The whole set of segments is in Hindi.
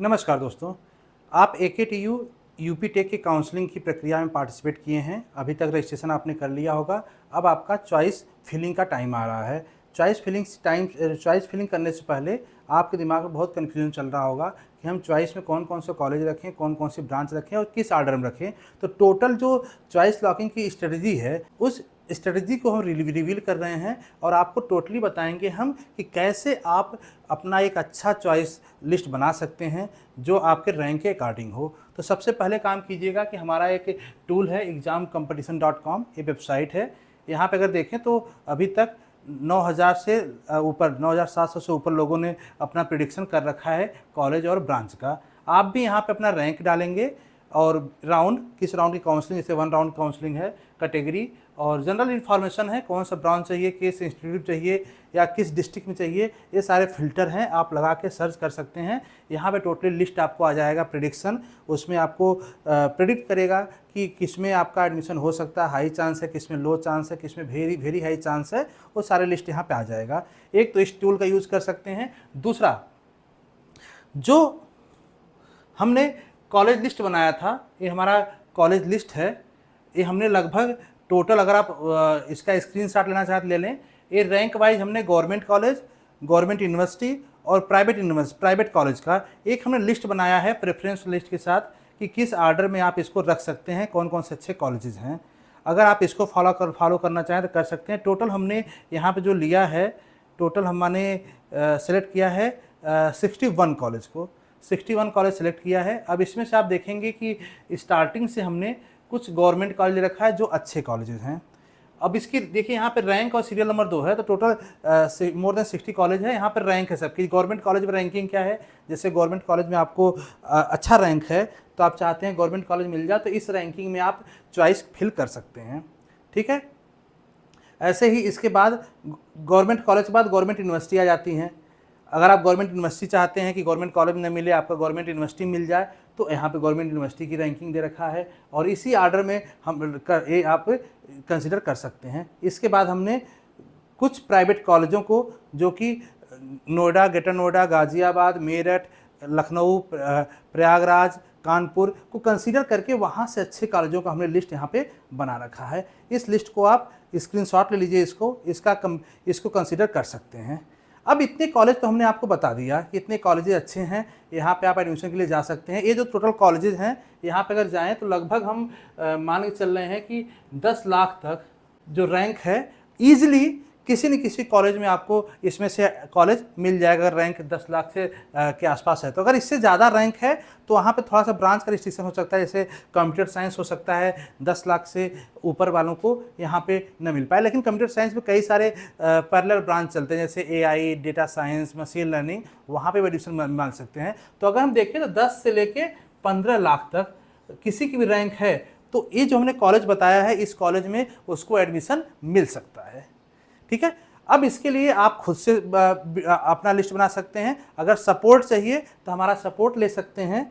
नमस्कार दोस्तों, आप AKTU यूपी टेक की काउंसलिंग की प्रक्रिया में पार्टिसिपेट किए हैं। अभी तक रजिस्ट्रेशन आपने कर लिया होगा। अब आपका चॉइस फिलिंग का टाइम आ रहा है। चॉइस फिलिंग करने से पहले आपके दिमाग में बहुत कन्फ्यूजन चल रहा होगा कि हम चॉइस में कौन कौन से कॉलेज रखें, कौन कौन सी ब्रांच रखें और किस ऑर्डर में रखें। तो टोटल जो चॉइस लॉकिंग की स्ट्रेटजी है, उस स्ट्रेटजी को हम रिवील कर रहे हैं और आपको टोटली बताएंगे हम कि कैसे आप अपना एक अच्छा चॉइस लिस्ट बना सकते हैं जो आपके रैंक के अकॉर्डिंग हो। तो सबसे पहले काम कीजिएगा कि हमारा एक टूल है examcompetition.com, ये वेबसाइट है। यहाँ पे अगर देखें तो अभी तक 9000 से ऊपर 9700 से ऊपर लोगों ने अपना प्रिडिक्शन कर रखा है कॉलेज और ब्रांच का। आप भी यहाँ पे अपना रैंक डालेंगे और राउंड, किस राउंड की काउंसलिंग, जैसे 1 राउंड काउंसलिंग है, कैटेगरी और जनरल इन्फॉर्मेशन है, कौन सा ब्रांच चाहिए, किस इंस्टीट्यूट चाहिए या किस डिस्ट्रिक्ट में चाहिए, ये सारे फिल्टर हैं, आप लगा के सर्च कर सकते हैं। यहाँ पे टोटली लिस्ट आपको आ जाएगा प्रिडिक्शन, उसमें आपको प्रिडिक्ट करेगा कि किस में आपका एडमिशन हो सकता है, हाई चांस है, किस में लो चांस है, किस में वेरी वेरी हाई चांस है, वो सारे लिस्ट यहाँ पे आ जाएगा। एक तो इस टूल का यूज़ कर सकते हैं। दूसरा, जो हमने कॉलेज लिस्ट बनाया था, ये हमारा कॉलेज लिस्ट है। ये हमने लगभग टोटल, अगर आप इसका स्क्रीनशॉट लेना चाहते ले लें, ये रैंक वाइज हमने गवर्नमेंट कॉलेज, गवर्नमेंट यूनिवर्सिटी और प्राइवेट कॉलेज का एक हमने लिस्ट बनाया है प्रेफरेंस लिस्ट के साथ कि किस ऑर्डर में आप इसको रख सकते हैं, कौन कौन से अच्छे कॉलेजेस हैं। अगर आप इसको फॉलो करना चाहें तो कर सकते हैं। टोटल हमने यहाँ पे जो लिया है, टोटल हमने सेलेक्ट किया है 61 कॉलेज को, 61 कॉलेज सेलेक्ट किया है। अब इसमें से आप देखेंगे कि स्टार्टिंग से हमने कुछ गवर्नमेंट कॉलेज रखा है जो अच्छे कॉलेजेस हैं। अब इसकी देखिए, यहाँ पे रैंक और सीरियल नंबर 2 है, तो टोटल मोर देन 60 कॉलेज है। यहाँ पर रैंक है सबकी। गवर्नमेंट कॉलेज में रैंकिंग क्या है, जैसे गवर्नमेंट कॉलेज में आपको अच्छा रैंक है तो आप चाहते हैं गवर्नमेंट कॉलेज मिल जाए, तो इस रैंकिंग में आप चॉइस फिल कर सकते हैं। ठीक है। ऐसे ही इसके बाद गवर्नमेंट कॉलेज के बाद गवर्नमेंट यूनिवर्सिटी आ जाती हैं। अगर आप गवर्नमेंट यूनिवर्सिटी चाहते हैं कि गवर्नमेंट कॉलेज न मिले, आपका गवर्नमेंट यूनिवर्सिटी मिल जाए, तो यहाँ पे गवर्नमेंट यूनिवर्सिटी की रैंकिंग दे रखा है और इसी आर्डर में ये आप कंसिडर कर सकते हैं। इसके बाद हमने कुछ प्राइवेट कॉलेजों को, जो कि नोएडा, ग्रेटर नोएडा, गाज़ियाबाद, मेरठ, लखनऊ, प्रयागराज, कानपुर को कंसीडर करके वहाँ से अच्छे कॉलेजों का हमने लिस्ट यहाँ पे बना रखा है। इस लिस्ट को आप स्क्रीनशॉट ले लीजिए, इसको कंसीडर कर सकते हैं। अब इतने कॉलेज तो हमने आपको बता दिया कि इतने कॉलेजेस अच्छे हैं, यहाँ पे आप एडमिशन के लिए जा सकते हैं। ये जो टोटल कॉलेजेस हैं, यहाँ पे अगर जाएं तो लगभग हम मान के चल रहे हैं कि 10 लाख तक जो रैंक है, ईजिली किसी न किसी कॉलेज में आपको इसमें से कॉलेज मिल जाएगा। अगर रैंक 10 लाख से के आसपास है, तो अगर इससे ज़्यादा रैंक है तो वहाँ पे थोड़ा सा ब्रांच का रिस्ट्रिक्शन हो सकता है। जैसे कंप्यूटर साइंस हो सकता है 10 लाख से ऊपर वालों को यहाँ पे न मिल पाए, लेकिन कंप्यूटर साइंस में कई सारे पैरेलल ब्रांच चलते हैं, जैसे AI, data science, machine learning, वहाँ पर एडमिशन मान सकते हैं। तो अगर हम देखें तो 10 से लेके 15 लाख तक किसी की भी रैंक है, तो ये जो हमने कॉलेज बताया है, इस कॉलेज में उसको एडमिशन मिल सकता है। ठीक है। अब इसके लिए आप खुद से अपना लिस्ट बना सकते हैं। अगर सपोर्ट चाहिए तो हमारा सपोर्ट ले सकते हैं।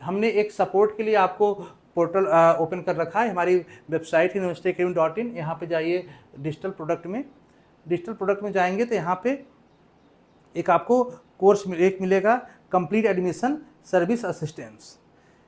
हमने एक सपोर्ट के लिए आपको पोर्टल ओपन कर रखा है। हमारी वेबसाइट universityacademy.in, यहाँ पे जाइए डिजिटल प्रोडक्ट में जाएंगे तो यहाँ पे एक आपको कोर्स मिलेगा, कंप्लीट एडमिशन सर्विस असिस्टेंस।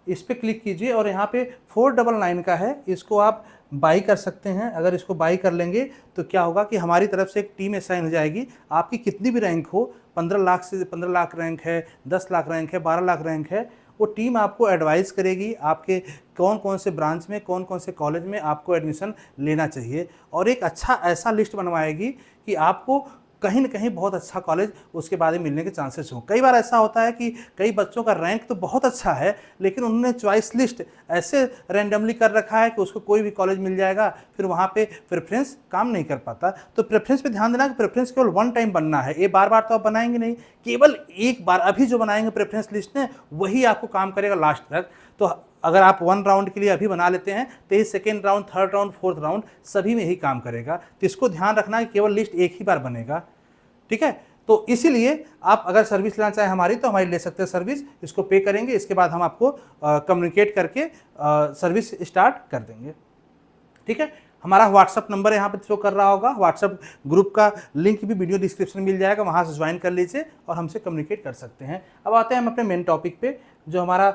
इस पर क्लिक कीजिए और यहाँ पे 499 का है, इसको आप बाई कर सकते हैं। अगर इसको बाई कर लेंगे तो क्या होगा कि हमारी तरफ से एक टीम असाइन हो जाएगी। आपकी कितनी भी रैंक हो, 15 लाख से 15 लाख रैंक है, 10 लाख रैंक है, 12 लाख रैंक है, वो टीम आपको एडवाइस करेगी आपके कौन कौन से ब्रांच में, कौन कौन से कॉलेज में आपको एडमिशन लेना चाहिए, और एक अच्छा ऐसा लिस्ट बनवाएगी कि आपको कहीं ना कहीं बहुत अच्छा कॉलेज उसके बाद में मिलने के चांसेस हों। कई बार ऐसा होता है कि कई बच्चों का रैंक तो बहुत अच्छा है, लेकिन उन्होंने चॉइस लिस्ट ऐसे रैंडमली कर रखा है कि उसको कोई भी कॉलेज मिल जाएगा, फिर वहाँ पे प्रेफरेंस काम नहीं कर पाता। तो प्रेफरेंस पे ध्यान देना कि प्रेफरेंस केवल 1 टाइम बनना है, ये बार बार तो आप बनाएंगे नहीं, केवल एक बार अभी जो बनाएंगे प्रेफरेंस लिस्ट में वही आपको काम करेगा लास्ट तक। तो अगर आप 1 राउंड के लिए अभी बना लेते हैं तो ये 2nd round, 3rd round, 4th round सभी में ही काम करेगा। तो इसको ध्यान रखना कि केवल लिस्ट एक ही बार बनेगा। ठीक है। तो इसीलिए आप अगर सर्विस लेना चाहें हमारी, तो हमारी ले सकते हैं सर्विस, इसको पे करेंगे, इसके बाद हम आपको कम्युनिकेट करके सर्विस स्टार्ट कर देंगे। ठीक है। हमारा व्हाट्सअप नंबर यहाँ पे शो कर रहा होगा, व्हाट्सअप ग्रुप का लिंक भी वीडियो डिस्क्रिप्शन में मिल जाएगा, वहाँ से ज्वाइन कर लीजिए और हमसे कम्युनिकेट कर सकते हैं। अब आते हैं हम अपने मेन टॉपिक पे, जो हमारा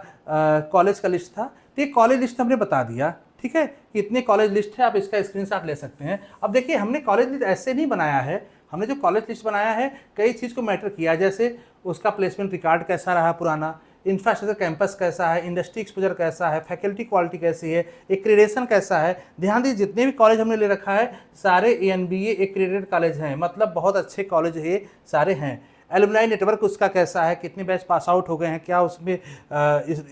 कॉलेज का लिस्ट था। तो ये कॉलेज लिस्ट हमने बता दिया, ठीक है, कि इतने कॉलेज लिस्ट है, आप इसका स्क्रीनशॉट ले सकते हैं। अब देखिए हमने कॉलेज लिस्ट ऐसे नहीं बनाया है, हमने जो कॉलेज लिस्ट बनाया है कई चीज़ को मैटर किया, जैसे उसका प्लेसमेंट रिकॉर्ड कैसा रहा पुराना, इंफ्रास्ट्रक्चर कैंपस कैसा है, इंडस्ट्री एक्सपोजर कैसा है, फैकल्टी क्वालिटी कैसी है, एक्रेडिटेशन कैसा है। ध्यान दीजिए जितने भी कॉलेज हमने ले रखा है सारे ANBA एक्रेडिटेड कॉलेज हैं, मतलब बहुत अच्छे कॉलेज ये सारे हैं। एलुमनाई नेटवर्क उसका कैसा है, कितने बैच पास आउट हो गए हैं, क्या उसमें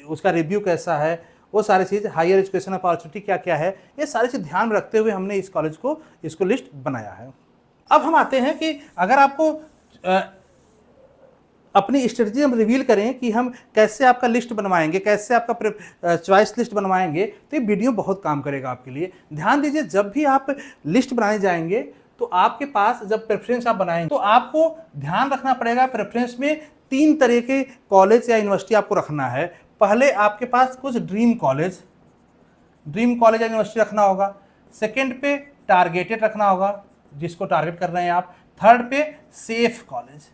उसका रिव्यू कैसा है, वो सारी चीज़, हायर एजुकेशन अपॉर्चुनिटी क्या क्या है, ये सारी चीज़ ध्यान रखते हुए हमने इस कॉलेज को इसको लिस्ट बनाया है। अब हम आते हैं कि अगर आपको अपनी स्ट्रेटजी हम रिवील करें कि हम कैसे आपका लिस्ट बनवाएंगे, कैसे आपका चॉइस लिस्ट बनवाएंगे, तो ये वीडियो बहुत काम करेगा आपके लिए। ध्यान दीजिए जब भी आप लिस्ट बनाने जाएंगे तो आपके पास जब प्रेफरेंस आप बनाएंगे तो आपको ध्यान रखना पड़ेगा, प्रेफरेंस में 3 तरह के कॉलेज या यूनिवर्सिटी आपको रखना है। पहले आपके पास कुछ ड्रीम कॉलेज या यूनिवर्सिटी रखना होगा, सेकेंड पे टारगेटेड रखना होगा जिसको टारगेट कर रहे हैं आप, थर्ड पे सेफ कॉलेज।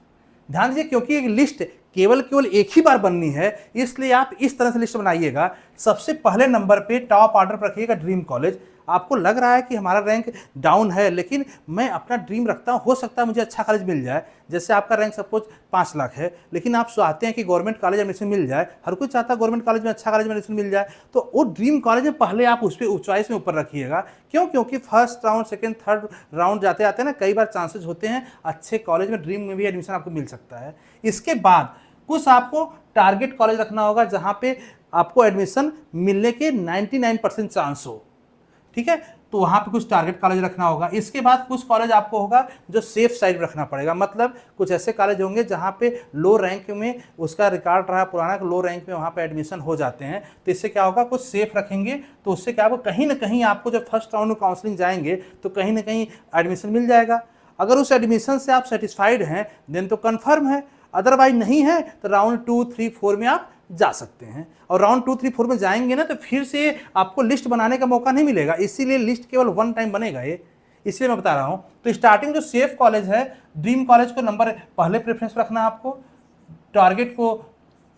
ध्यान दीजिए क्योंकि एक लिस्ट केवल एक ही बार बननी है, इसलिए आप इस तरह से लिस्ट बनाइएगा। सबसे पहले नंबर पे टॉप ऑर्डर पर रखिएगा ड्रीम कॉलेज। आपको लग रहा है कि हमारा रैंक डाउन है, लेकिन मैं अपना ड्रीम रखता हूँ, हो सकता है मुझे अच्छा कॉलेज मिल जाए। जैसे आपका रैंक सपोज 5 लाख है, लेकिन आप चाहते हैं कि गवर्नमेंट कॉलेज एडमिशन मिल जाए, हर कोई चाहता है गवर्नमेंट कॉलेज में अच्छा कॉलेज में एडमिशन मिल जाए, तो वो ड्रीम कॉलेज में पहले आप उस पर चॉइस में ऊपर रखिएगा। क्यों? क्योंकि first round, second, third round जाते आते ना कई बार चांसेस होते हैं अच्छे कॉलेज में, ड्रीम में भी एडमिशन आपको मिल सकता है। इसके बाद कुछ आपको टारगेट कॉलेज रखना होगा जहाँ पे आपको एडमिशन मिलने के 99% चांस हो, ठीक है, तो वहाँ पे कुछ टारगेट कॉलेज रखना होगा। इसके बाद कुछ कॉलेज आपको होगा जो सेफ साइड रखना पड़ेगा, मतलब कुछ ऐसे कॉलेज होंगे जहाँ पे लो रैंक में उसका रिकॉर्ड रहा पुराना, लो रैंक में वहाँ पे एडमिशन हो जाते हैं, तो इससे क्या होगा, कुछ सेफ रखेंगे, तो उससे क्या होगा, कहीं ना कहीं आपको जब फर्स्ट राउंड में काउंसलिंग जाएंगे तो कहीं ना कहीं एडमिशन मिल जाएगा। अगर उस एडमिशन से आप सेटिस्फाइड हैं देन तो कन्फर्म है, अदरवाइज नहीं है तो राउंड 2, 3, 4 में आप जा सकते हैं। और राउंड 2, 3, 4 में जाएंगे ना तो फिर से आपको लिस्ट बनाने का मौका नहीं मिलेगा, इसीलिए लिस्ट केवल 1 टाइम बनेगा ये, इसलिए मैं बता रहा हूँ। तो स्टार्टिंग जो सेफ कॉलेज है, ड्रीम कॉलेज को नंबर पहले प्रेफरेंस रखना है आपको, टारगेट को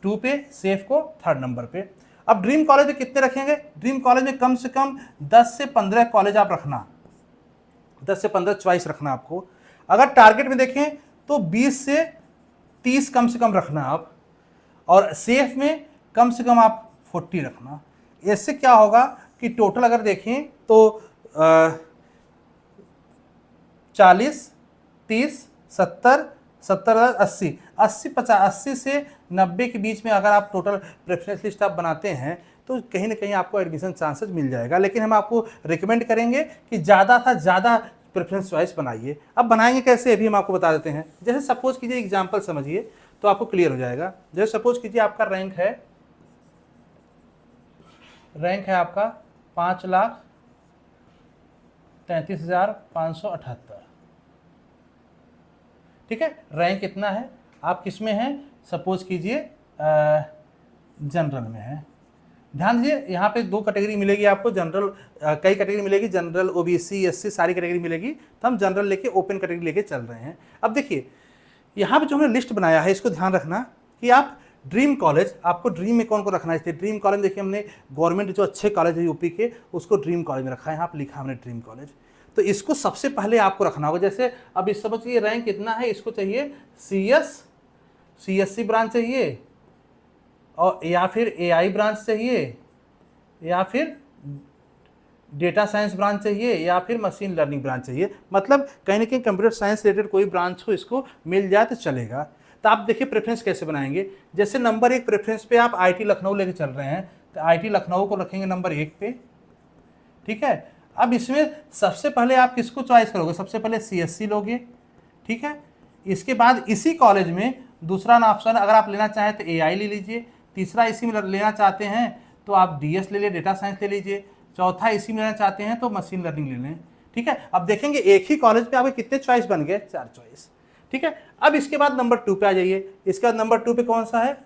2 पे, सेफ को 3rd नंबर पे। अब ड्रीम कॉलेज में कितने रखेंगे? ड्रीम कॉलेज में कम से कम 10 से 15 कॉलेज आप रखना, 10 से 15 चॉइस रखना आपको। अगर टारगेट में देखें तो 20 से 30 कम से कम रखना आप, और सेफ में कम से कम आप 40 रखना। इससे क्या होगा कि टोटल अगर देखें तो 40, 30, 70, 70, 80, 80, 50, 80 से 90 के बीच में अगर आप टोटल प्रेफरेंस लिस्ट आप बनाते हैं तो कहीं ना कहीं आपको एडमिशन चांसेस मिल जाएगा। लेकिन हम आपको रिकमेंड करेंगे कि ज़्यादा था ज़्यादा प्रेफरेंस चॉइस बनाइए। अब बनाएंगे कैसे, अभी हम आपको बता देते हैं। जैसे सपोज कीजिए, एग्जांपल समझिए तो आपको क्लियर हो जाएगा। जैसे सपोज कीजिए आपका रैंक है आपका 5,33,578, ठीक है, रैंक इतना है। आप किस में हैं? सपोज कीजिए जनरल में है। ध्यान दीजिए यहाँ पे 2 कैटेगरी मिलेगी आपको, जनरल कई कैटेगरी मिलेगी, जनरल, OBC, SC सारी कैटेगरी मिलेगी, तो हम जनरल लेके ओपन कैटेगरी लेके चल रहे हैं। अब देखिए यहाँ पे जो हमने लिस्ट बनाया है इसको ध्यान रखना कि आप ड्रीम कॉलेज, आपको ड्रीम में कौन को रखना है। ड्रीम कॉलेज देखिए हमने गवर्नमेंट जो अच्छे कॉलेज है यूपी के उसको ड्रीम कॉलेज में रखा है, यहाँ पे लिखा हमने ड्रीम कॉलेज, तो इसको सबसे पहले आपको रखना होगा। जैसे अब इस समझिए रैंक कितना है, इसको चाहिए CSC ब्रांच चाहिए, और या फिर AI ब्रांच चाहिए, या फिर डेटा साइंस ब्रांच चाहिए, या फिर मशीन लर्निंग ब्रांच चाहिए, मतलब कहीं ना कहीं कंप्यूटर साइंस रिलेटेड कोई ब्रांच हो इसको मिल जाए तो चलेगा। तो आप देखिए प्रेफरेंस कैसे बनाएंगे। जैसे नंबर 1 प्रेफरेंस पे आप IT लखनऊ लेके चल रहे हैं, तो IT लखनऊ को रखेंगे नंबर 1 पे, ठीक है। अब इसमें सबसे पहले आप किसको चॉइस करोगे? सबसे पहले CSC लोगे, ठीक है। इसके बाद इसी कॉलेज में दूसरा ऑप्शन अगर आप लेना चाहें तो AI ले लीजिए, तीसरा इसी में लेना चाहते हैं तो आप DS ले लीजिए, डेटा साइंस ले लीजिए, चौथा इसी में लेना चाहते हैं तो मशीन लर्निंग ले लें, ठीक है। अब देखेंगे एक ही कॉलेज पे आपके कितने चॉइस बन गए, 4 चॉइस, ठीक है। अब इसके बाद नंबर 2 पे आ जाइए। इसके बाद नंबर 2 पे कौन सा है?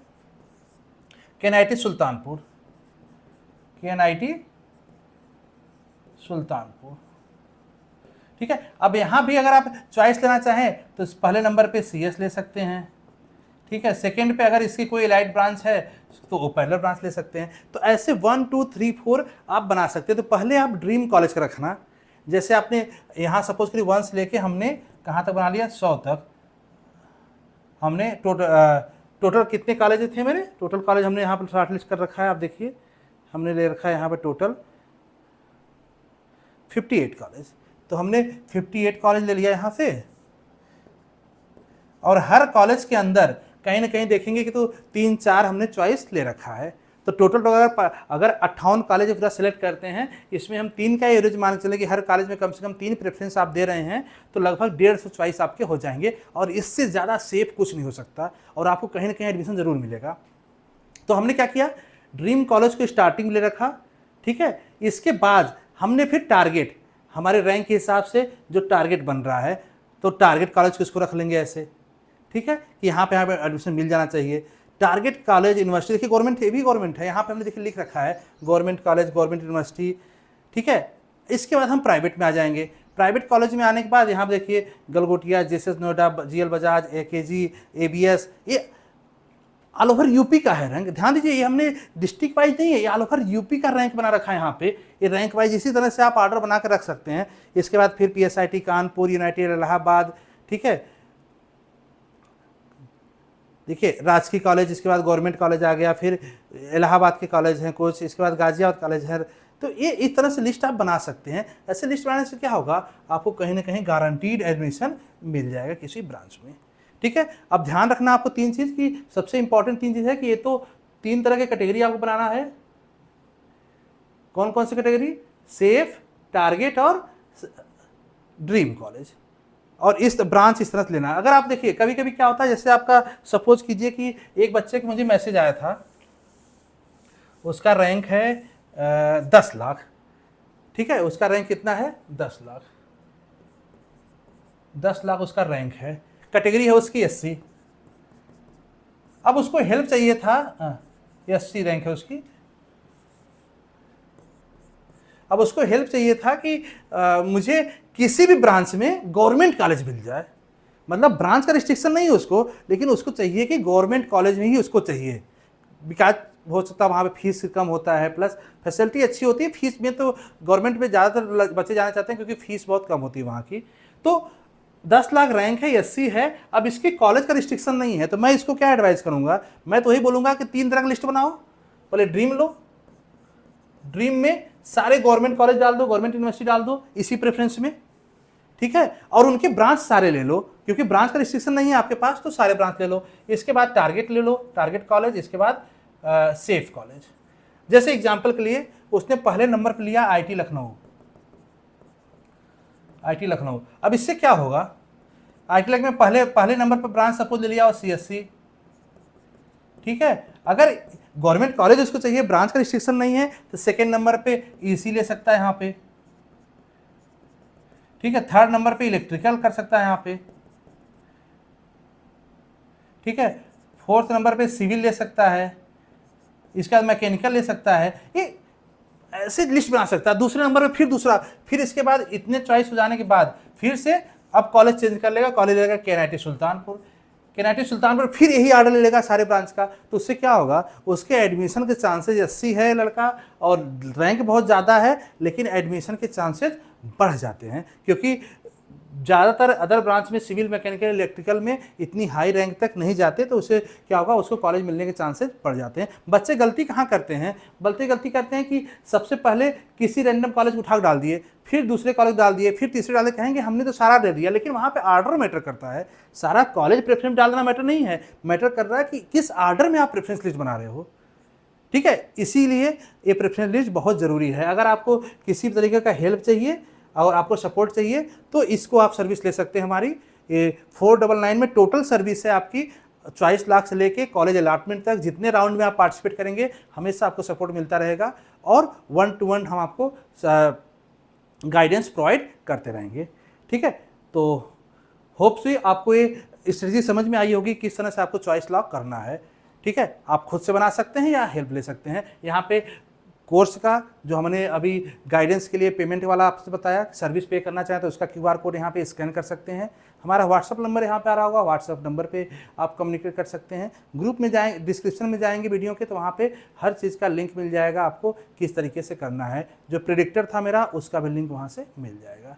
KNIT सुल्तानपुर, ठीक है। अब यहाँ भी अगर आप चॉइस लेना चाहें तो पहले नंबर पे CS ले सकते हैं, ठीक है। सेकंड पे अगर इसकी कोई एलाइड ब्रांच है तो वो पैरेलल ब्रांच ले सकते हैं। तो ऐसे 1 2 3 4 आप बना सकते हैं। तो पहले आप ड्रीम कॉलेज का रखना, जैसे आपने यहाँ सपोज करिए 1 से लेके हमने कहाँ तक बना लिया, 100 तक। हमने टोटल कितने कॉलेज थे मेरे, टोटल कॉलेज हमने यहाँ पर शॉर्ट लिस्ट कर रखा है। आप देखिए हमने ले रखा है यहाँ पर टोटल 58 कॉलेज। तो हमने 58 कॉलेज ले लिया यहाँ से, और हर कॉलेज के अंदर कहीं ना कहीं देखेंगे कि तो 3 4 हमने चॉइस ले रखा है। तो टोटल अगर 58 कॉलेज पूरा सेलेक्ट करते हैं, इसमें हम 3 का एवरेज मान के चले कि हर कॉलेज में कम से कम 3 प्रेफरेंस आप दे रहे हैं, तो लगभग 150 चॉइस आपके हो जाएंगे। और इससे ज़्यादा सेफ कुछ नहीं हो सकता, और आपको कहीं ना कहीं एडमिशन ज़रूर मिलेगा। तो हमने क्या किया, ड्रीम कॉलेज को स्टार्टिंग ले रखा, ठीक है। इसके बाद हमने फिर टारगेट, हमारे रैंक के हिसाब से जो टारगेट बन रहा है, तो टारगेट कॉलेज को इसको रख लेंगे ऐसे, ठीक है, कि यहाँ पे एडमिशन मिल जाना चाहिए। टारगेट कॉलेज यूनिवर्सिटी, देखिए गवर्नमेंट, ये भी गवर्नमेंट है, यहाँ पे हमने देखिए लिख रखा है गवर्नमेंट कॉलेज, गवर्नमेंट यूनिवर्सिटी, ठीक है। इसके बाद हम प्राइवेट में आ जाएंगे। प्राइवेट कॉलेज में आने के बाद यहाँ पे देखिए Galgotia, JSS Noida, GL Bajaj, AKG, ABS, ये ऑल ओवर यूपी का है रैंक। ध्यान दीजिए, ये हमने डिस्ट्रिक्ट वाइज नहीं है, ये ऑल ओवर यूपी का रैंक बना रखा है यहाँ पे। ये रैंक वाइज इसी तरह से आप ऑर्डर बना कर रख सकते हैं। इसके बाद फिर PSIT कानपुर, यूनाइटेड इलाहाबाद, ठीक है। देखिए राजकीय कॉलेज, इसके बाद गवर्नमेंट कॉलेज आ गया, फिर इलाहाबाद के कॉलेज हैं कुछ, इसके बाद गाजियाबाद कॉलेज है। तो ये इस तरह से लिस्ट आप बना सकते हैं। ऐसे लिस्ट बनाने से क्या होगा, आपको कहीं ना कहीं गारंटीड एडमिशन मिल जाएगा किसी ब्रांच में, ठीक है। अब ध्यान रखना आपको 3 चीज़ की, सबसे इंपॉर्टेंट 3 चीज़ है कि ये तो 3 तरह के कैटेगरी आपको बनाना है। कौन कौन सी कैटेगरी, सेफ, टारगेट और ड्रीम कॉलेज, और इस ब्रांच इस तरह से लेना। अगर आप देखिए कभी कभी क्या होता है, जैसे आपका सपोज कीजिए कि एक बच्चे को मुझे मैसेज आया था, उसका रैंक है 10 लाख, ठीक है। उसका रैंक कितना है, 10 लाख, 10 लाख उसका रैंक है, कैटेगरी है उसकी SC। अब उसको हेल्प चाहिए था, SC रैंक है उसकी। अब उसको हेल्प चाहिए था कि मुझे किसी भी ब्रांच में गवर्नमेंट कॉलेज मिल जाए, मतलब ब्रांच का रिस्ट्रिक्शन नहीं है उसको, लेकिन उसको चाहिए कि गवर्नमेंट कॉलेज में ही उसको चाहिए। बिकॉज हो सकता है वहाँ पे फीस कम होता है, प्लस फैसिलिटी अच्छी होती है। फीस में तो गवर्नमेंट में ज़्यादातर बच्चे जाना चाहते हैं क्योंकि फीस बहुत कम होती है वहाँ की। तो 10 लाख रैंक है, SC है। अब इसके कॉलेज का रिस्ट्रिक्शन नहीं है, तो मैं इसको क्या एडवाइस करूँगा, मैं तो यही बोलूँगा कि 3 तरह की लिस्ट बनाओ। पहले ड्रीम लो, ड्रीम में सारे गवर्नमेंट कॉलेज डाल दो, गवर्नमेंट यूनिवर्सिटी डाल दो इसी प्रेफरेंस में, ठीक है। और उनके ब्रांच सारे ले लो, क्योंकि ब्रांच का रिस्ट्रिक्शन नहीं है आपके पास, तो सारे ब्रांच ले लो। इसके बाद टारगेट ले लो, टारगेट कॉलेज। इसके बाद सेफ कॉलेज। जैसे एग्जांपल के लिए उसने पहले नंबर पर लिया IIT लखनऊ, IIT लखनऊ। अब इससे क्या होगा, IIT लखनऊ में पहले नंबर पर ब्रांच सपोज ले लिया और CSC, ठीक है। अगर गवर्नमेंट कॉलेज उसको चाहिए, ब्रांच का रिस्ट्रिक्शन नहीं है, तो सेकेंड नंबर पे EC ले सकता है यहाँ पे, ठीक है। थर्ड नंबर पे इलेक्ट्रिकल कर सकता है यहाँ पे, ठीक है। फोर्थ नंबर पे सिविल ले सकता है, इसके बाद मैकेनिकल ले सकता है। ये ऐसे लिस्ट बना सकता है। दूसरे नंबर पे फिर दूसरा, फिर इसके बाद इतने चॉइस हो जाने के बाद फिर से अब कॉलेज चेंज कर लेगा, कॉलेज लेगा KNIT सुल्तानपुर, KNIT सुल्तानपुर फिर यही ऑर्डर ले लेगा सारे ब्रांच का। तो उससे क्या होगा, उसके एडमिशन के चांसेस 80 है लड़का, और रैंक बहुत ज़्यादा है, लेकिन एडमिशन के चांसेस बढ़ जाते हैं, क्योंकि ज़्यादातर अदर ब्रांच में सिविल, मैकेनिकल, इलेक्ट्रिकल में इतनी हाई रैंक तक नहीं जाते, तो उससे क्या होगा, उसको कॉलेज मिलने के चांसेस बढ़ जाते हैं। बच्चे गलती कहाँ करते हैं, गलती करते हैं कि सबसे पहले किसी रैंडम कॉलेज उठा डाल दिए, फिर दूसरे कॉलेज डाल दिए, फिर तीसरे डाल दिए, कहेंगे हमने तो सारा दे दिया, लेकिन वहाँ पे ऑर्डर मैटर करता है। सारा कॉलेज प्रेफरेंस डालना मैटर नहीं है, मैटर कर रहा है कि किस ऑर्डर में आप प्रेफरेंस लिस्ट बना रहे हो, ठीक है। इसीलिए ये प्रेफरेंस लिस्ट बहुत ज़रूरी है। अगर आपको किसी भी तरीके का हेल्प चाहिए और आपको सपोर्ट चाहिए, तो इसको आप सर्विस ले सकते हैं हमारी। ये 499 में टोटल सर्विस है आपकी, 24 लाख से लेके कॉलेज अलॉटमेंट तक। जितने राउंड में आप पार्टिसिपेट करेंगे, हमेशा आपको सपोर्ट मिलता रहेगा, और 1-to-1 हम आपको गाइडेंस प्रोवाइड करते रहेंगे, ठीक है। तो होप्स आपको ये स्ट्रेटजी समझ में आई होगी किस तरह से आपको चॉइस लॉक करना है, ठीक है। आप खुद से बना सकते हैं या हेल्प ले सकते हैं। यहाँ पे कोर्स का जो हमने अभी गाइडेंस के लिए पेमेंट वाला आपसे बताया, सर्विस पे करना चाहें तो उसका QR कोड यहाँ पे स्कैन कर सकते हैं। हमारा व्हाट्सअप नंबर यहाँ पे आ रहा होगा, व्हाट्सअप नंबर पे आप कम्युनिकेट कर सकते हैं। ग्रुप में जाएँ, डिस्क्रिप्शन में जाएंगे वीडियो के, तो वहाँ पे हर चीज़ का लिंक मिल जाएगा आपको, किस तरीके से करना है। जो प्रेडिक्टर था मेरा, उसका भी लिंक वहाँ से मिल जाएगा।